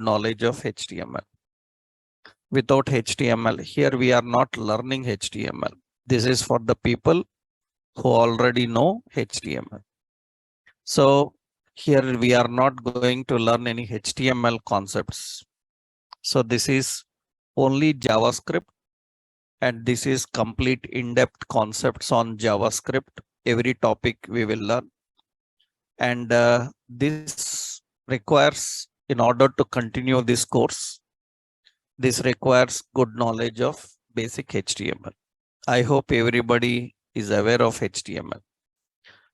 knowledge of HTML. Without HTML, here we are not learning HTML. This is for the people who already know HTML. So here we are not going to learn any HTML concepts. So this is only JavaScript, and this is complete in-depth concepts on JavaScript. Every topic we will learn. And this requires, in order to continue this course, this requires good knowledge of basic HTML. I hope everybody is aware of HTML,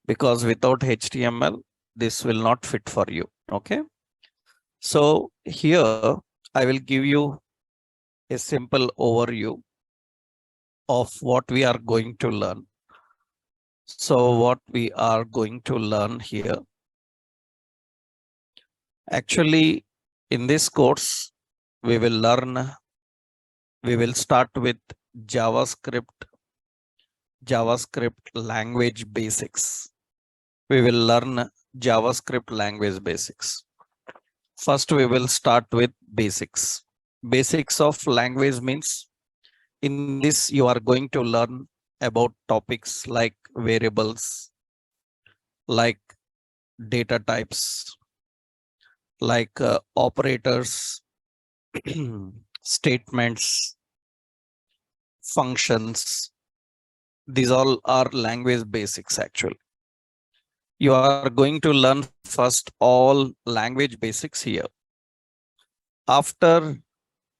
because without HTML, this will not fit for you. Okay. So here I will give you a simple overview of what we are going to learn. So what we are going to learn here. Actually, in this course, we will start with JavaScript language basics. We will learn JavaScript language basics. First, we will start with basics. Basics of language means, in this you are going to learn about topics like variables, like data types, like operators, statements, functions. These all are language basics actually. You are going to learn first all language basics here. After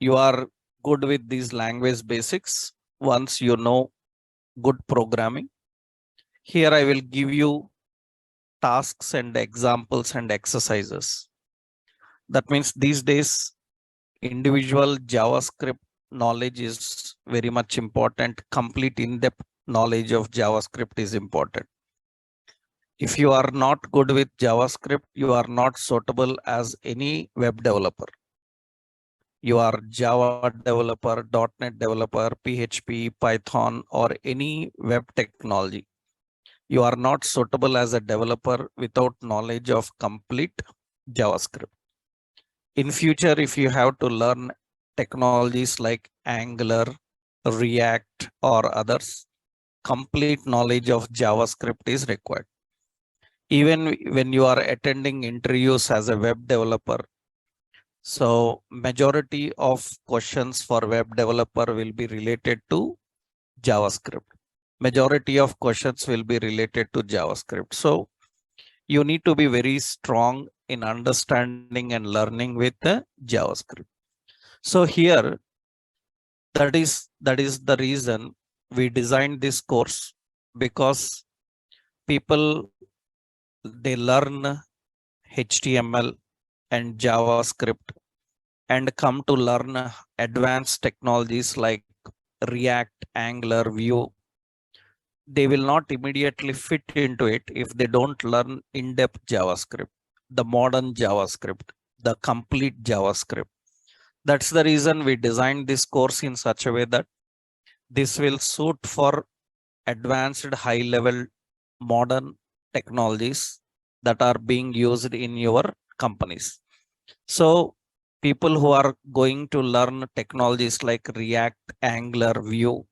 you are good with these language basics, once you know good programming, here I will give you tasks and examples and exercises. That means these days, individual JavaScript knowledge is very much important. Complete in-depth knowledge of JavaScript is important. If you are not good with JavaScript, you are not suitable as any web developer. You are Java developer, .NET developer, PHP, Python, or any web technology. You are not suitable as a developer without knowledge of complete JavaScript. In future, if you have to learn technologies like Angular, React, or others, complete knowledge of JavaScript is required. Even when you are attending interviews as a web developer, so majority of questions for web developer will be related to JavaScript. Majority of questions will be related to JavaScript. So you need to be very strong in understanding and learning with the JavaScript. So here, that is the reason we designed this course, because people, they learn HTML and JavaScript and come to learn advanced technologies like React, Angular, Vue. They will not immediately fit into it if they don't learn in-depth JavaScript, the modern JavaScript, the complete JavaScript. That's the reason we designed this course in such a way that this will suit for advanced high-level modern technologies that are being used in your companies. So people who are going to learn technologies like React, Angular, Vue,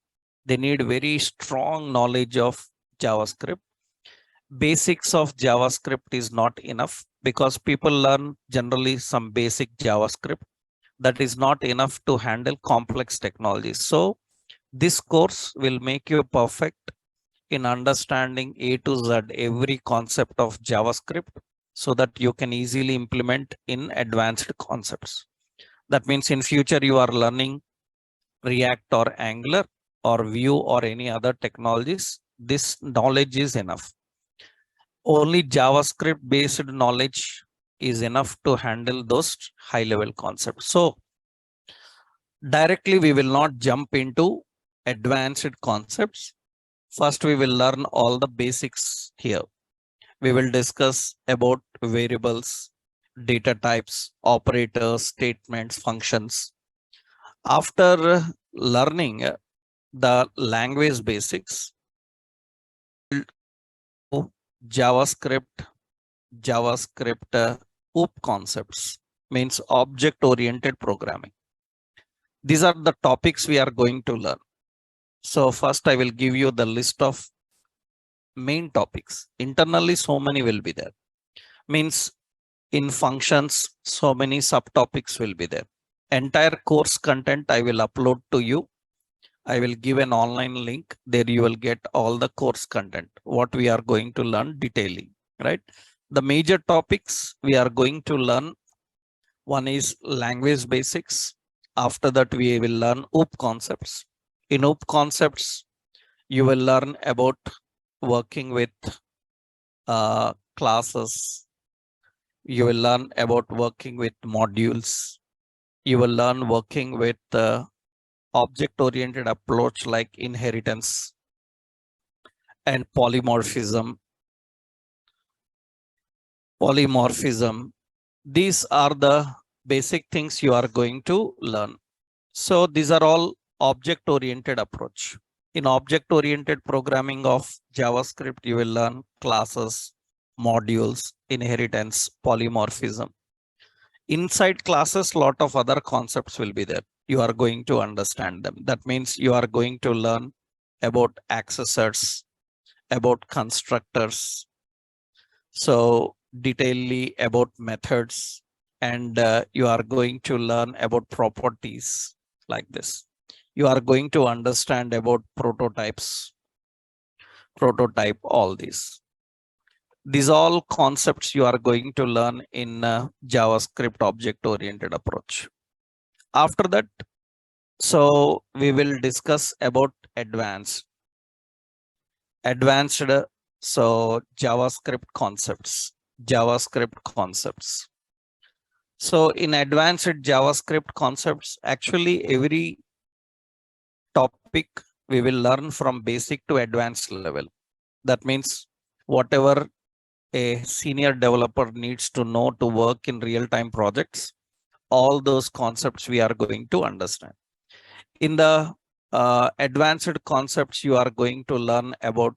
they need very strong knowledge of JavaScript. Basics of JavaScript is not enough, because people learn generally some basic JavaScript. That is not enough to handle complex technologies. So this course will make you perfect in understanding A to Z every concept of JavaScript, so that you can easily implement in advanced concepts. That means in future you are learning React or Angular or Vue or any other technologies, this knowledge is enough. Only JavaScript based knowledge is enough to handle those high level concepts. So directly we will not jump into advanced concepts. First, we will learn all the basics here. We will discuss about variables, data types, operators, statements, functions. After learning the language basics, JavaScript OOP concepts. means object-oriented programming. These are the topics we are going to learn. So first I will give you the list of main topics. Internally, so many will be there. Means in functions, so many subtopics will be there. Entire course content I will upload to you. I will give an online link. There you will get all the course content, what we are going to learn detailing, right? The major topics we are going to learn. One is language basics. After that, we will learn OOP concepts. In OOP concepts, you will learn about working with classes. You will learn about working with modules. You will learn working with object-oriented approach like inheritance and polymorphism. These are the basic things you are going to learn. So these are all object-oriented approach. In object-oriented programming of JavaScript, you will learn classes, modules, inheritance, polymorphism. Inside classes, lot of other concepts will be there. You are going to understand them. That means you are going to learn about accessors, about constructors. So detailedly about methods, and you are going to learn about properties like this. You are going to understand about prototype all these. These all concepts you are going to learn in JavaScript object-oriented approach. After that, so we will discuss about advanced. So JavaScript concepts. So in advanced JavaScript concepts, actually every topic we will learn from basic to advanced level. That means whatever a senior developer needs to know to work in real-time projects, all those concepts we are going to understand. In the advanced concepts, you are going to learn about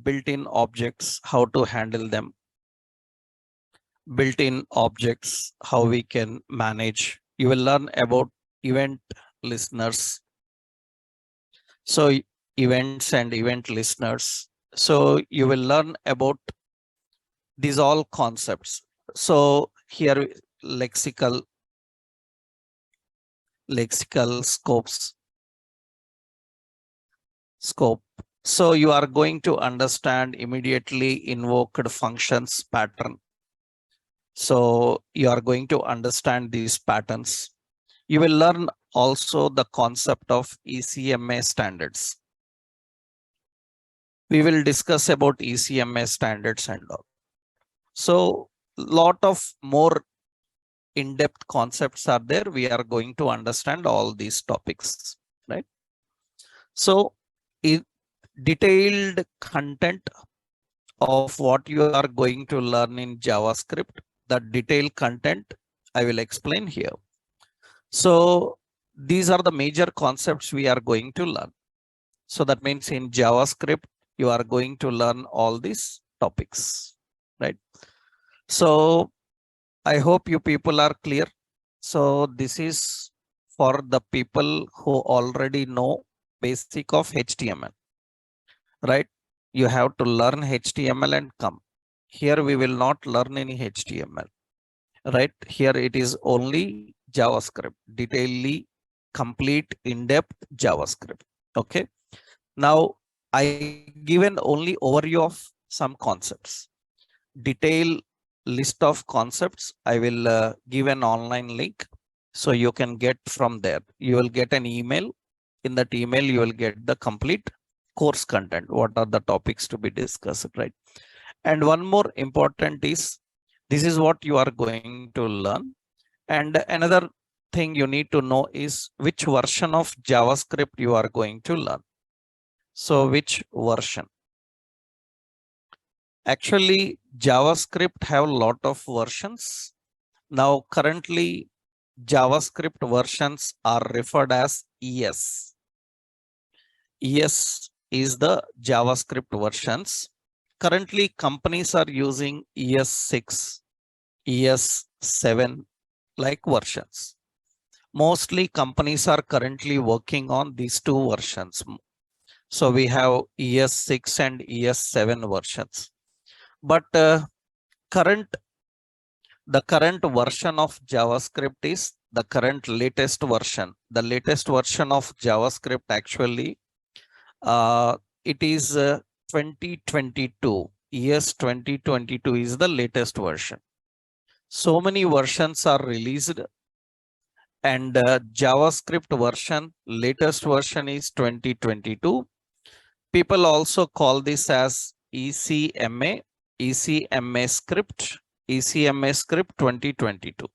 built-in objects, how to handle them. Built-in objects, how we can manage. You will learn about event listeners. So events and event listeners. So you will learn about these all concepts. So here lexical scope. So you are going to understand immediately invoked functions pattern. So you are going to understand these patterns. You will learn also the concept of ECMA standards. We will discuss about ECMA standards and all. So lot of more in-depth concepts are there. We are going to understand all these topics, right? So detailed content of what you are going to learn in JavaScript, the detailed content I will explain here. So these are the major concepts we are going to learn. So that means in JavaScript, you are going to learn all these topics, right? So I hope you people are clear. So this is for the people who already know basic of HTML, right? You have to learn HTML and come. Here we will not learn any HTML, right? Here it is only JavaScript, detailedly complete in-depth JavaScript. Okay. Now I given only overview of some concepts. Detail list of concepts I will give an online link, so you can get from there. You will get an email. In that email you will get the complete course content, what are the topics to be discussed, right? And one more important is, this is what you are going to learn. And another thing you need to know is which version of JavaScript you are going to learn. So which version? Actually, JavaScript have a lot of versions. Now, currently, JavaScript versions are referred as ES. ES is the JavaScript versions. Currently, companies are using ES6, ES 7 like versions. Mostly companies are currently working on these two versions. So we have ES6 and ES7 versions. But the current version of JavaScript is the current latest version. The latest version of JavaScript actually, it is 2022. ES 2022 is the latest version. So many versions are released, and JavaScript version, latest version is 2022. People also call this as ECMA, ECMA script, ECMA script 2022.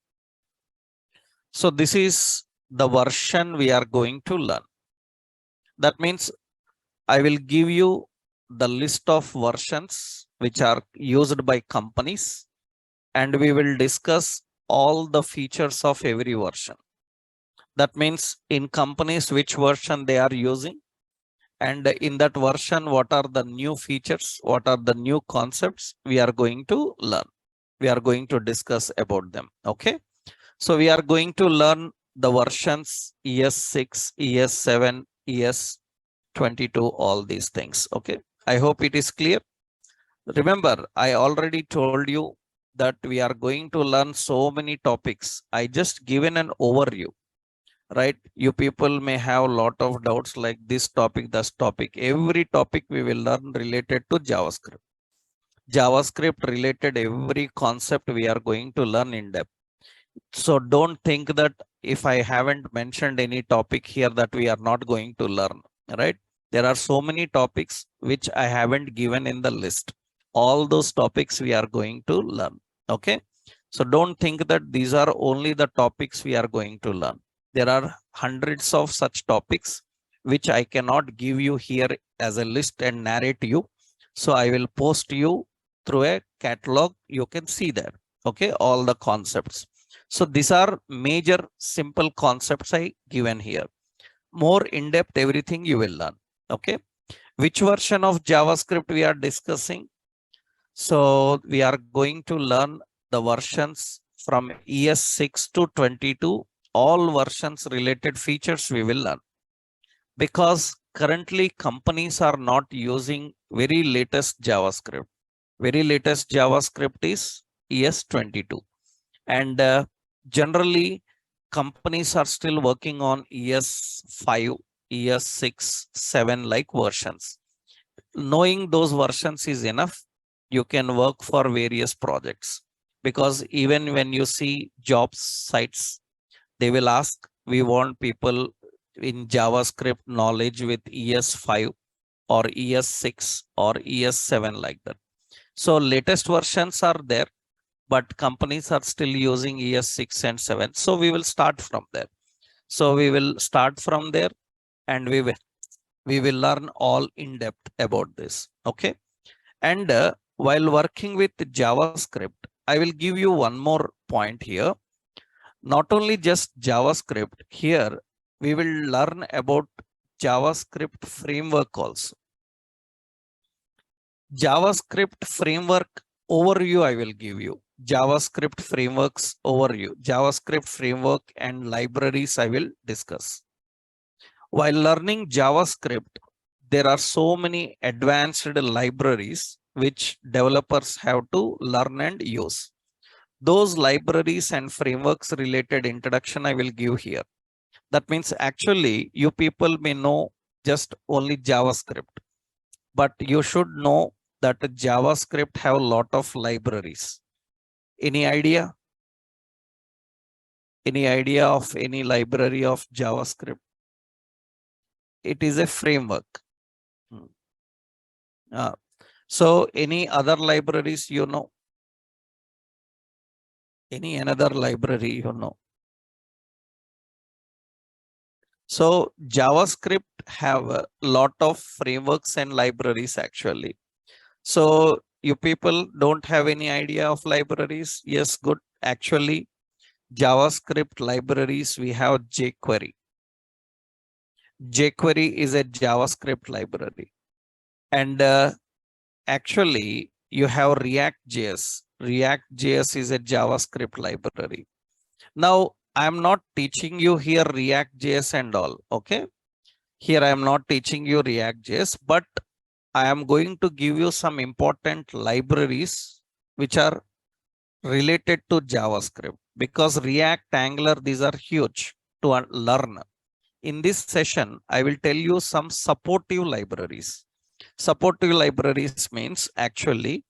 So this is the version we are going to learn. That means I will give you the list of versions which are used by companies, and we will discuss all the features of every version. That means in companies which version they are using, and in that version what are the new features, what are the new concepts we are going to learn. We are going to discuss about them. Okay, so we are going to learn the versions ES6, ES7, ES22, all these things. Okay, I hope it is clear. Remember, I already told you that we are going to learn so many topics. I just given an overview, right? You people may have a lot of doubts like this topic, this topic. Every topic we will learn related to JavaScript. JavaScript related every concept we are going to learn in depth. So don't think that if I haven't mentioned any topic here that we are not going to learn, right? There are so many topics which I haven't given in the list. All those topics we are going to learn. Okay, so don't think that these are only the topics we are going to learn. There are hundreds of such topics which I cannot give you here as a list and narrate you. So I will post you through a catalog. You can see there. Okay, all the concepts. So these are major simple concepts I given here. More in depth everything you will learn. Okay, which version of JavaScript we are discussing? So we are going to learn the versions from ES6 to 22. All versions related features we will learn, because currently companies are not using very latest JavaScript. Very latest JavaScript is ES22, and generally companies are still working on ES5, ES6, 7 like versions. Knowing those versions is enough. You can work for various projects, because even when you see job sites, they will ask, we want people in JavaScript knowledge with ES5 or ES6 or ES7 like that. So latest versions are there, but companies are still using ES6 and 7. So we will start from there. So we will start from there, and we will learn all in depth about this. Okay, and while working with JavaScript, I will give you one more point here. Not only just JavaScript, here we will learn about JavaScript framework also. JavaScript framework overview I will give you. JavaScript frameworks overview. JavaScript framework and libraries I will discuss. While learning JavaScript, there are so many advanced libraries which developers have to learn and use. Those libraries and frameworks related introduction I will give here. That means actually you people may know just only JavaScript, but you should know that JavaScript have a lot of libraries. Any idea? Any idea of any library of JavaScript? It is a framework. So any other libraries you know? Any another library you know? So JavaScript have a lot of frameworks and libraries actually. So you people don't have any idea of libraries? Yes, good. Actually, JavaScript libraries, we have jQuery. jQuery is a JavaScript library. And actually, you have React.js. React.js is a JavaScript library. Now, I am not teaching you here React.js and all. Okay. Here I am not teaching you React.js, but I am going to give you some important libraries which are related to JavaScript, because React, Angular, these are huge to learn. In this session, I will tell you some supportive libraries. Supportive libraries means actually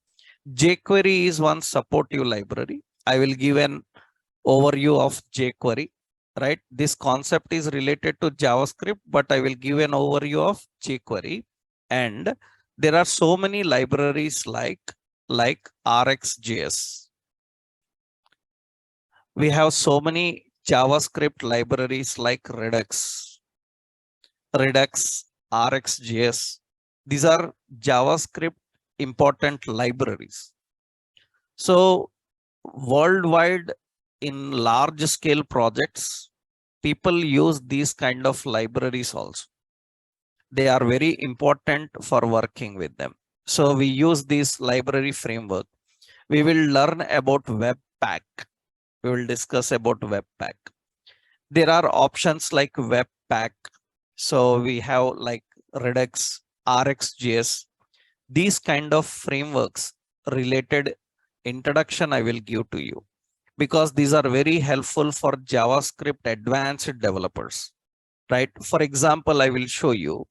jQuery is one supportive library. I will give an overview of jQuery, right? This concept is related to JavaScript, but I will give an overview of jQuery. And there are so many libraries like RxJS. We have so many JavaScript libraries like Redux, RxJS. These are JavaScript important libraries. So worldwide, in large scale projects, people use these kind of libraries also. They are very important for working with them. So we use this library framework. We will learn about Webpack. We will discuss about Webpack. There are options like Webpack. So we have like Redux, RxJS. These kind of frameworks related introduction I will give to you, because these are very helpful for JavaScript advanced developers, right? For example, I will show you.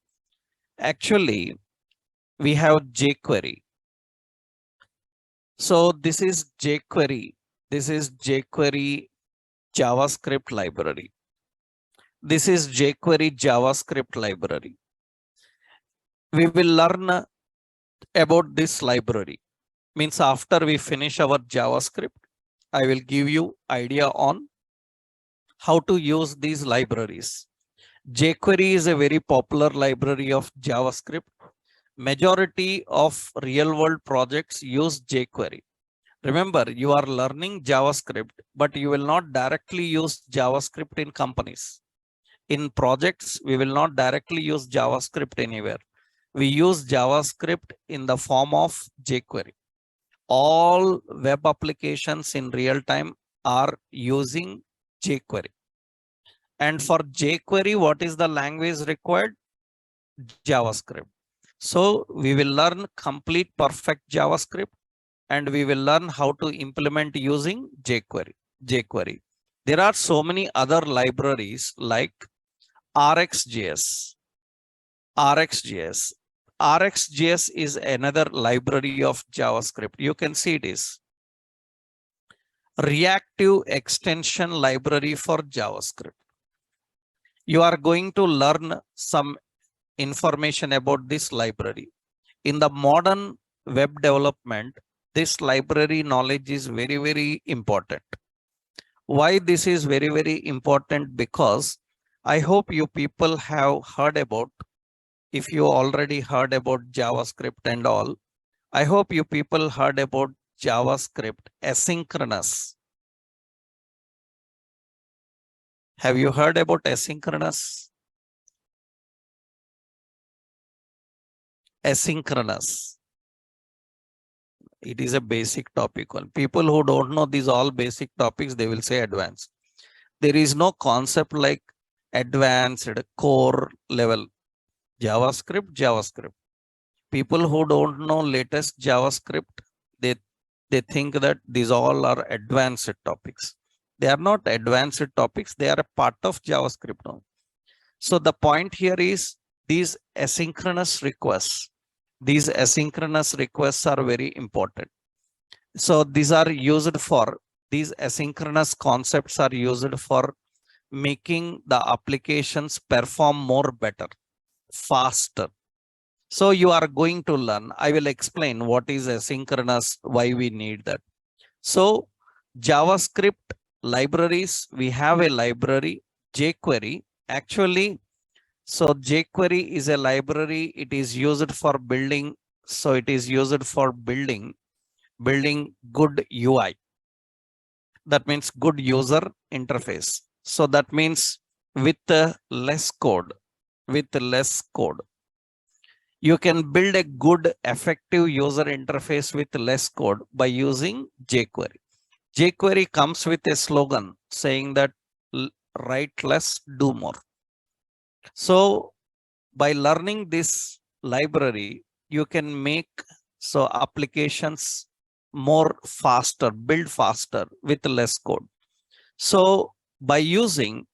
Actually, we have jQuery. So this is jQuery. This is jQuery JavaScript library. This is jQuery JavaScript library. We will learn about this library. Means after we finish our JavaScript, I will give you idea on how to use these libraries. jQuery is a very popular library of JavaScript. Majority of real world projects use jQuery. Remember, you are learning JavaScript, but you will not directly use JavaScript in companies. In projects, we will not directly use JavaScript anywhere. We use JavaScript in the form of jQuery. All web applications in real time are using jQuery. And for jQuery, what is the language required? JavaScript. So we will learn complete perfect JavaScript, and we will learn how to implement using jQuery. There are so many other libraries like RxJS. RxJS is another library of JavaScript. You can see it is reactive extension library for JavaScript. You are going to learn some information about this library. In the modern web development, this library knowledge is very, very important. Why this is very, very important? Because I hope you people have heard about, if you already heard about JavaScript and all, I hope you people heard about JavaScript asynchronous. Have you heard about asynchronous? Asynchronous. It is a basic topic. People who don't know these all basic topics, they will say advanced. There is no concept like advanced, core level. JavaScript. People who don't know latest JavaScript, they think that these all are advanced topics. They are not advanced topics. They are a part of JavaScript now. So the point here is these asynchronous requests. These asynchronous requests are very important. So these are used for, these asynchronous concepts are used for making the applications perform more better, faster. So you are going to learn. I will explain what is asynchronous, why we need that. So JavaScript libraries, we have a library, jQuery. Actually, so jQuery is a library. It is used for building. So it is used for building good UI. That means good user interface. So that means with less code, You can build a good, effective user interface with less code by using jQuery. jQuery comes with a slogan saying that write less, do more. So by learning this library, you can make applications more faster, build faster with less code. So by using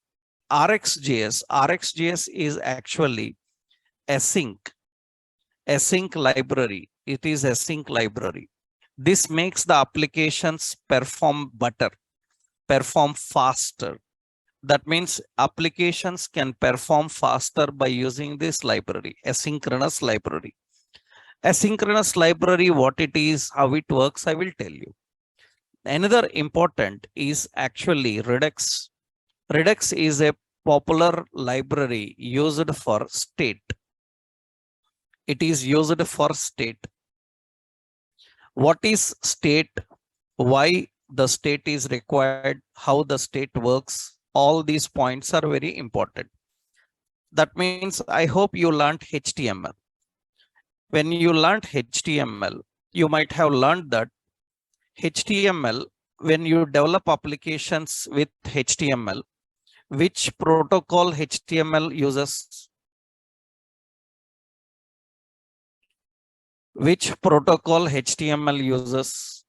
RxJS is actually async library. It is async library. This makes the applications perform better, perform faster. That means applications can perform faster by using this library, asynchronous library. Asynchronous library, what it is, how it works, I will tell you. Another important is actually Redux. Redux is a popular library used for state. It is used for state. What is state? Why the state is required? How the state works? All these points are very important. That means I hope you learned HTML. When you learned HTML, you might have learned that HTML, when you develop applications with HTML, which protocol HTML uses? Which protocol HTML uses?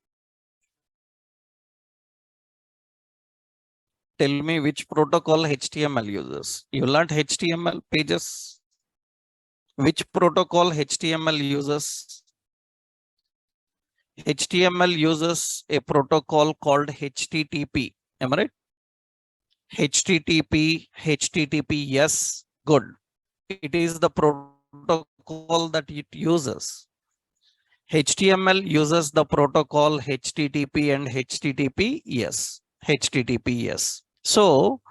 Tell me which protocol HTML uses. You learned HTML pages. Which protocol HTML uses? HTML uses a protocol called HTTP. Am I right? HTTP, yes, good. It is the protocol that it uses. HTML uses the protocol HTTP and HTTPS. HTTPS. So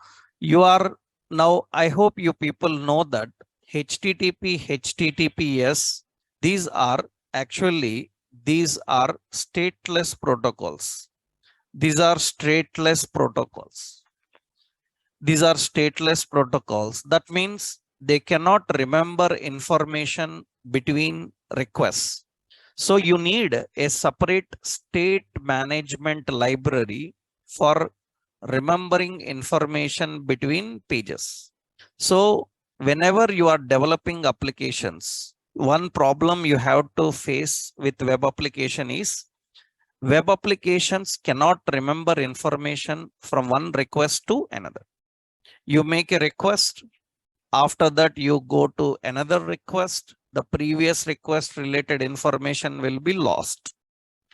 you are now, I hope you people know that HTTP, HTTPS, these are stateless protocols. These are stateless protocols. These are stateless protocols. That means they cannot remember information between requests. So you need a separate state management library for remembering information between pages. So whenever you are developing applications, one problem you have to face with web application is web applications cannot remember information from one request to another. You make a request, after that you go to another request, the previous request related information will be lost.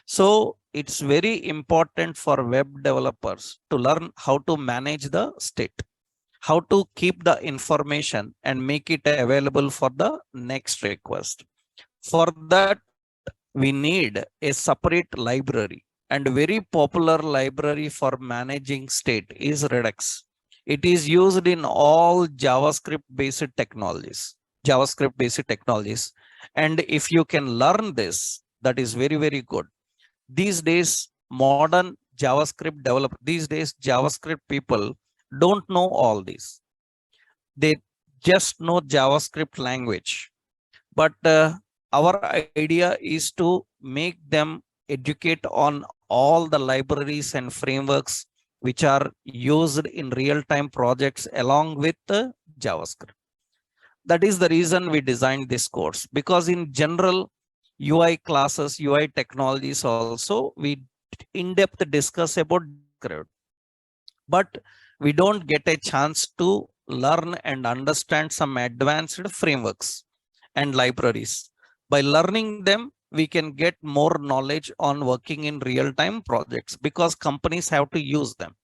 So it's very important for web developers to learn how to manage the state, how to keep the information and make it available for the next request. For that, we need a separate library, and very popular library for managing state is Redux. It is used in all JavaScript based technologies. And if you can learn this, that is very, very good. These days, modern JavaScript people don't know all this. They just know JavaScript language. But our idea is to make them educate on all the libraries and frameworks which are used in real-time projects along with JavaScript. That is the reason we designed this course, because in general, UI classes, UI technologies also, we in-depth discuss about JavaScript. But we don't get a chance to learn and understand some advanced frameworks and libraries. By learning them, we can get more knowledge on working in real-time projects because companies have to use them.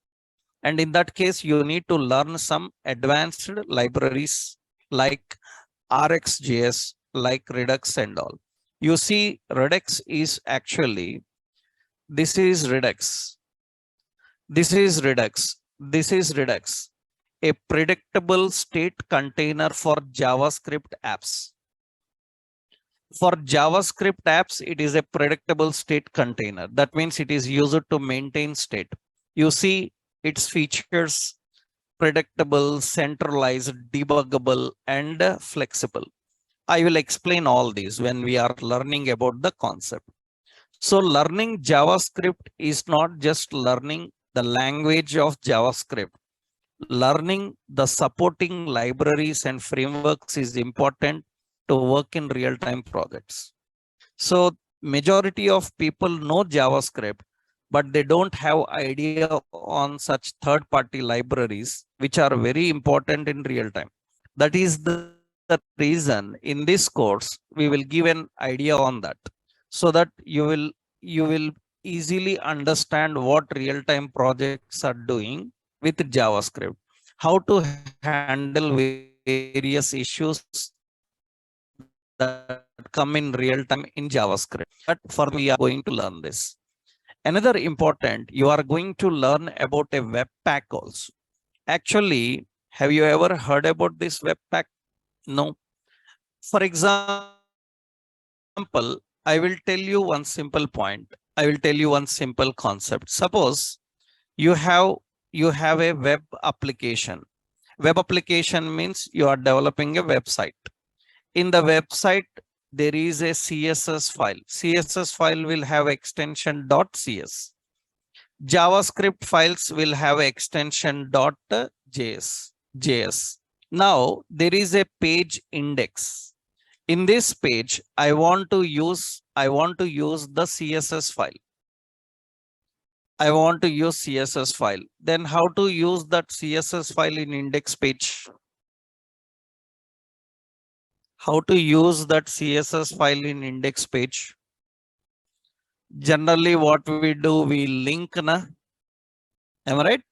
And in that case, you need to learn some advanced libraries like RxJS, like Redux and all. You see, Redux is actually, this is Redux. This is Redux. This is Redux, a predictable state container for JavaScript apps. For JavaScript apps, it is a predictable state container. That means it is used to maintain state. You see its features: predictable, centralized, debuggable, and flexible. I will explain all these when we are learning about the concept. So learning JavaScript is not just learning the language of JavaScript. Learning the supporting libraries and frameworks is important to work in real-time projects. So majority of people know JavaScript, but they don't have idea on such third-party libraries, which are very important in real time. That is the reason in this course, we will give an idea on that so that you will easily understand what real-time projects are doing with JavaScript, how to handle various issues that come in real time in JavaScript. But for we are going to learn this. Another important, you are going to learn about a Webpack also. Actually, have you ever heard about this Webpack? No. For example, I will tell you one simple point. I will tell you one simple concept. Suppose you have a web application. Web application means you are developing a website. In the website, there is a CSS file. CSS file will have extension .cs. JavaScript files will have extension .js. Now there is a page index. In this page, I want to use the CSS file. I want to use CSS file. Then how to use that CSS file in index page? How to use that CSS file in index page? Generally, what we do, we link, am I right?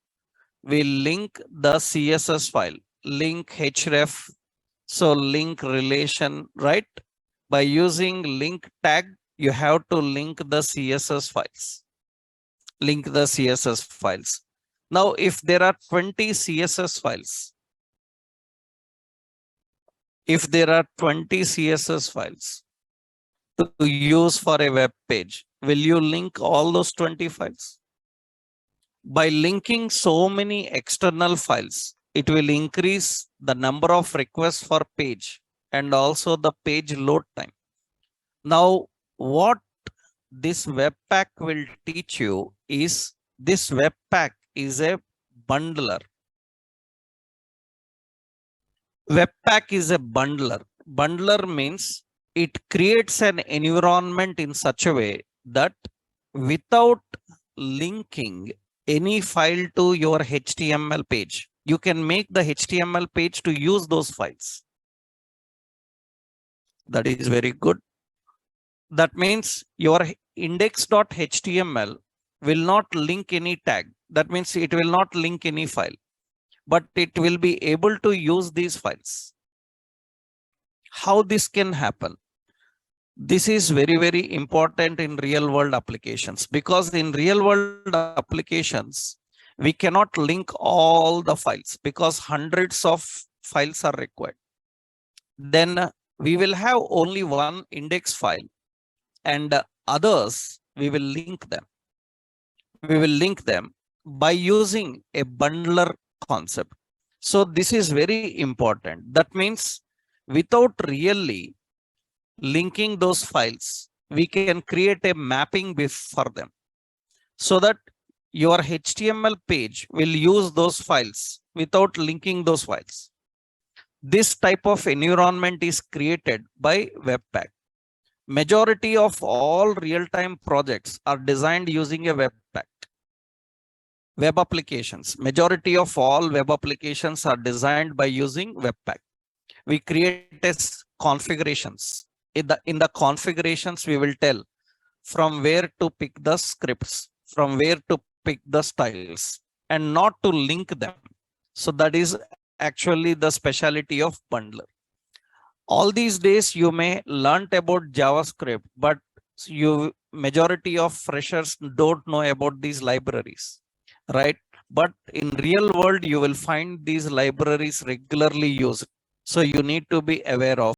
We link the CSS file, link href, so link relation, right? By using link tag, you have to link the CSS files. Link the CSS files. Now, if there are 20 CSS files, to use for a web page, will you link all those 20 files? By linking so many external files, it will increase the number of requests for page and also the page load time. Now, what this Webpack will teach you is this Webpack is a bundler. Webpack is a bundler. Bundler means it creates an environment in such a way that without linking any file to your HTML page, you can make the HTML page to use those files. That is very good. That means your index.html will not link any tag. That means it will not link any file, but it will be able to use these files. How this can happen? This is very, very important in real world applications, because in real world applications, we cannot link all the files because hundreds of files are required. Then we will have only one index file, and others we will link them. We will link them by using a bundler concept. So this is very important. That means without really linking those files, we can create a mapping for them so that your HTML page will use those files without linking those files. This type of environment is created by Webpack. Majority of all real-time projects are designed using a Webpack. Web applications, majority of all web applications are designed by using Webpack. We create configurations. In the configurations, we will tell from where to pick the scripts, from where to pick the styles, and not to link them. So that is actually the specialty of bundler. All these days you may learnt about JavaScript, but majority of freshers don't know about these libraries, right? But in real world, you will find these libraries regularly used. So you need to be aware of